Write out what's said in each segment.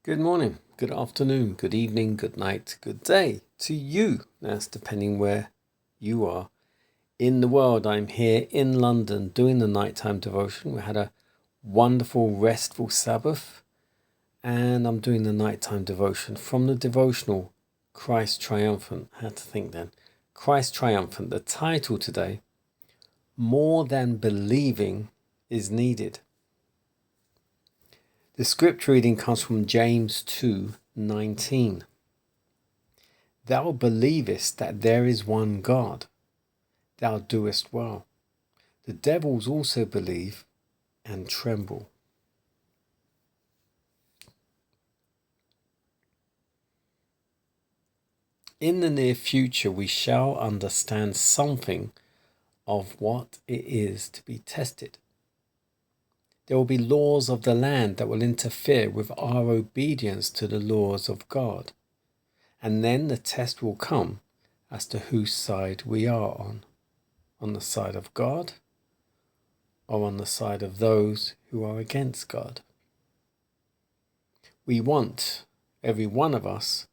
Good morning, good afternoon, good evening, good night, good day to you. That's depending where you are in the world. I'm here in London doing the nighttime devotion. We had a wonderful, restful Sabbath, and I'm doing the nighttime devotion from the devotional Christ Triumphant. I had to think then. Christ Triumphant. The title today, More Than Believing is Needed. The scripture reading comes from James 2:19. Thou believest that there is one God. Thou doest well. The devils also believe and tremble. In the near future, we shall understand something of what it is to be tested. There will be laws of the land that will interfere with our obedience to the laws of God. And then the test will come as to whose side we are on the side of God or on the side of those who are against God. We want, every one of us,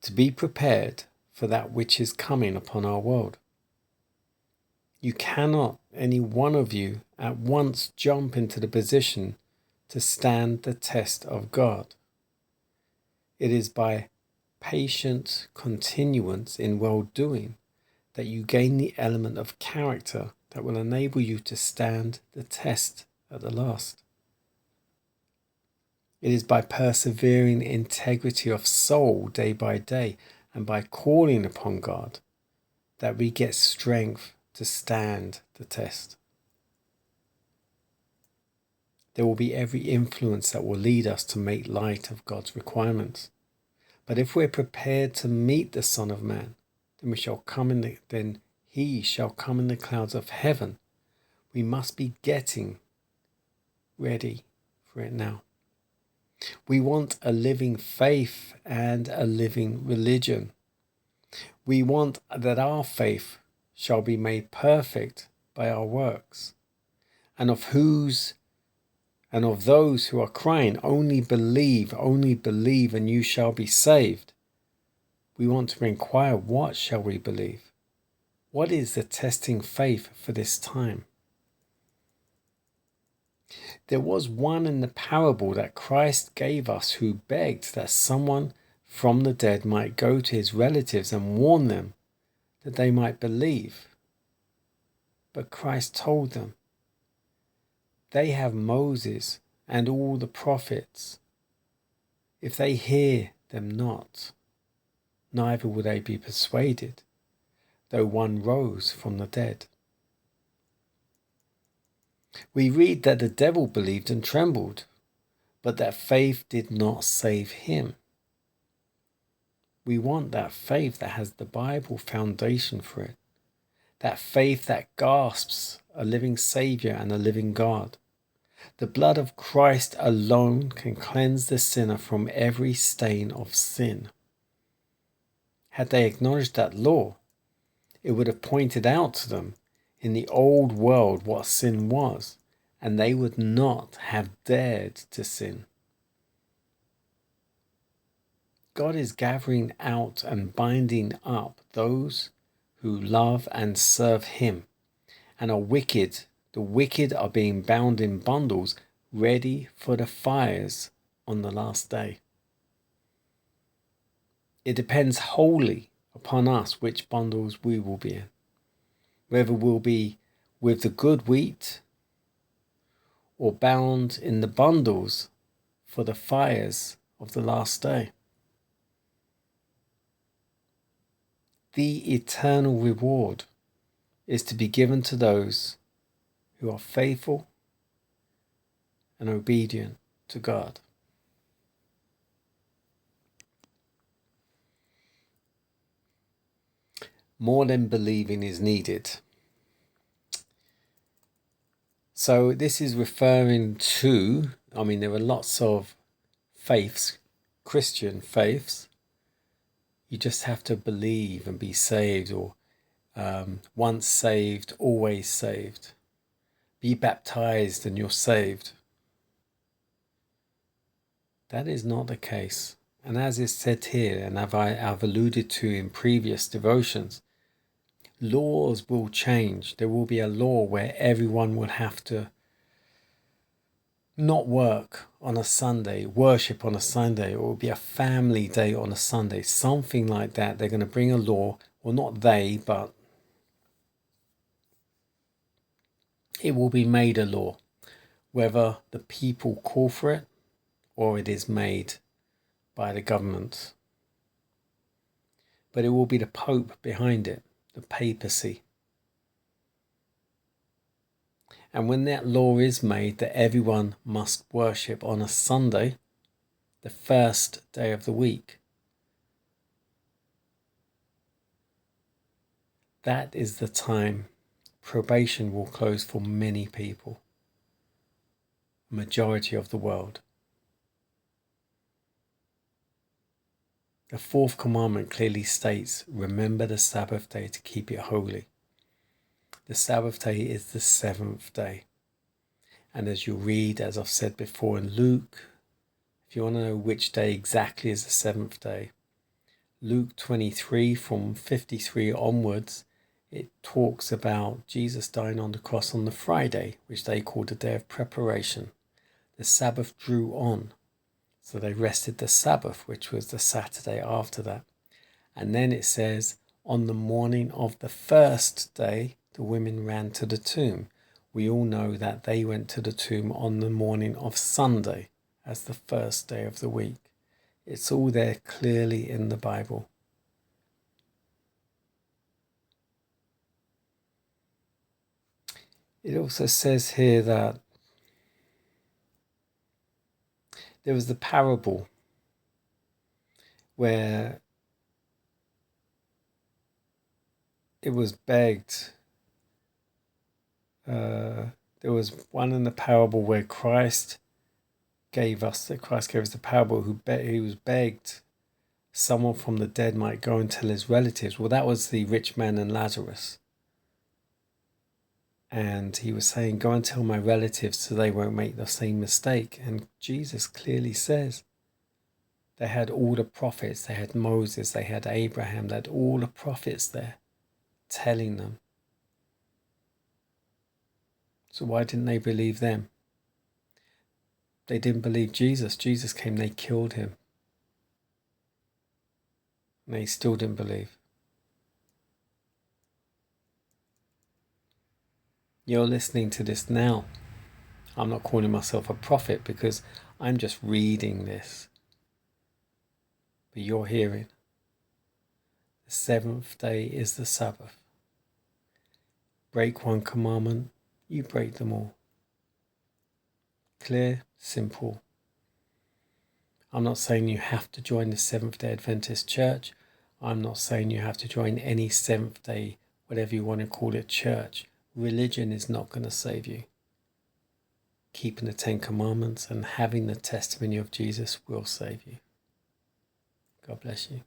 to be prepared for that which is coming upon our world. You cannot, any one of you, at once jump into the position to stand the test of God. It is by patient continuance in well-doing that you gain the element of character that will enable you to stand the test at the last. It is by persevering integrity of soul day by day and by calling upon God that we get strength to stand the test. There will be every influence that will lead us to make light of God's requirements. But if we're prepared to meet the Son of Man, then he shall come in the clouds of heaven. We must be getting ready for it now. We want a living faith and a living religion. We want that our faith shall be made perfect by our works, and of those who are crying, only believe, and you shall be saved. We want to inquire, what shall we believe? What is the testing faith for this time? There was one in the parable that Christ gave us who begged that someone from the dead might go to his relatives and warn them that they might believe. But Christ told them, they have Moses and all the prophets. If they hear them not, neither will they be persuaded, though one rose from the dead. We read that the devil believed and trembled, but that faith did not save him. We want that faith that has the Bible foundation for it, that faith that gasps a living Saviour and a living God. The blood of Christ alone can cleanse the sinner from every stain of sin. Had they acknowledged that law, it would have pointed out to them in the old world what sin was, and they would not have dared to sin. God is gathering out and binding up those who love and serve him and are wicked. The wicked are being bound in bundles, ready for the fires on the last day. It depends wholly upon us which bundles we will be in, whether we'll be with the good wheat or bound in the bundles for the fires of the last day. The eternal reward is to be given to those who are faithful and obedient to God. More than believing is needed. So this is referring to, there are lots of faiths, Christian faiths. You just have to believe and be saved, or once saved, always saved. Be baptized and you're saved. That is not the case. And as is said here, and I've alluded to in previous devotions, laws will change. There will be a law where everyone will have to not work on a Sunday, worship on a Sunday, or it will be a family day on a Sunday, something like that. They're going to bring a law, well, not they, but it will be made a law, whether the people call for it or it is made by the government. But it will be the Pope behind it, the papacy. And when that law is made that everyone must worship on a Sunday, the first day of the week, that is the time probation will close for many people, majority of the world. The fourth commandment clearly states, remember the Sabbath day to keep it holy. The Sabbath day is the seventh day. And as you read, as I've said before in Luke, if you want to know which day exactly is the seventh day, Luke 23 from 53 onwards, it talks about Jesus dying on the cross on the Friday, which they call the day of preparation. The Sabbath drew on, so they rested the Sabbath, which was the Saturday after that. And then it says, on the morning of the first day, the women ran to the tomb. We all know that they went to the tomb on the morning of Sunday as the first day of the week. It's all there clearly in the Bible. It also says here that there was the parable where it was begged. There was one in the parable where Christ gave us the parable he was begged someone from the dead might go and tell his relatives. Well, that was the rich man and Lazarus. And he was saying, go and tell my relatives so they won't make the same mistake. And Jesus clearly says, they had all the prophets, they had Moses, they had Abraham, they had all the prophets there telling them. So why didn't they believe them? They didn't believe Jesus. Jesus came, they killed him. And they still didn't believe. You're listening to this now. I'm not calling myself a prophet because I'm just reading this. But you're hearing. The seventh day is the Sabbath. Break one commandment, you break them all. Clear, simple. I'm not saying you have to join the Seventh-day Adventist Church. I'm not saying you have to join any seventh-day, whatever you want to call it, church. Religion is not going to save you. Keeping the 10 Commandments and having the testimony of Jesus will save you. God bless you.